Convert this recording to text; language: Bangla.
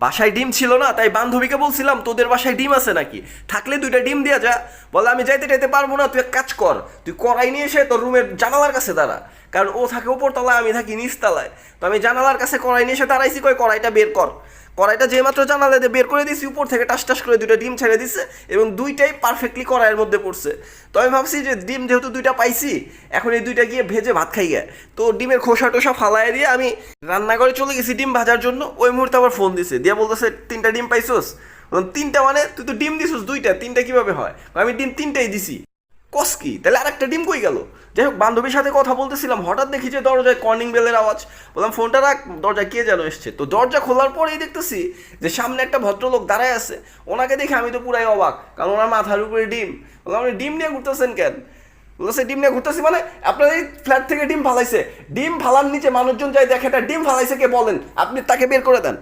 বাসায় ডিম ছিল না, তাই বান্ধবীকে বলছিলাম তোদের বাসায় ডিম আছে নাকি, থাকলে 2টা ডিম দিয়া যা। বলে আমি যাইতে টাইতে পারবো না, তুই এক কাজ কর, তুই কড়াই নিয়ে এসে তোর রুমের জানালার কাছে দাঁড়া। কারণ ও থাকে উপর তলায়, আমি থাকি নিচতলায়। তো আমি জানালার কাছে কড়াই নিয়ে এসে দাঁড়াইছি, কই কড়াইটা বের কর। কড়াইটা যে মাত্র জানালা দিয়ে বের করে দিয়েছি, উপর থেকে টাস টাস করে 2টা ডিম ছেড়ে দিছে এবং 2টাই পারফেক্টলি কড়াইয়ের মধ্যে পড়ছে। তো আমি ভাবছি যে ডিম যেহেতু 2টা পাইছি, এখন এই 2টা গিয়ে ভেজে ভাত খাই গে। তো ডিমের খোসা টোসা ফালাই দিয়ে আমি রান্নাঘরে চলে গেছি ডিম ভাজার জন্য। ওই মুহূর্তে আবার ফোন দিছে, দিয়া বলতেছে 3টা ডিম পাইছোস। বললাম 3টা মানে তুই তো ডিম দিছিস 2টা, 3টা কিভাবে হয়? আমি ডিম 3টাই দিছি। কস কি তাহলে আরেকটা ডিম কই গেল? যাই হোক, বান্ধবীর সাথে কথা বলতেছিলাম, হঠাৎ দেখি যে দরজায় কলিং বেলের আওয়াজ। বললাম ফোনটা রাখ, দরজায় কে যেন এসছে। তো দরজা খোলার পরেই দেখতেছি যে সামনে একটা ভদ্রলোক দাঁড়ায় আছে। ওনাকে দেখে আমি তো পুরাই অবাক, কারণ ওনার মাথার উপরে ডিম। বললাম আপনি ডিম নিয়ে ঘুরতেছেন কেন? বলছে ডিম নিয়ে ঘুরতেছি মানে আপনার এই ফ্ল্যাট থেকে ডিম ফালাইছে। ডিম ফালার নিচে মানুষজন যাই দেখে, এটা ডিম ফালাইছে কে বলেন, আপনি তাকে বের করে দেন।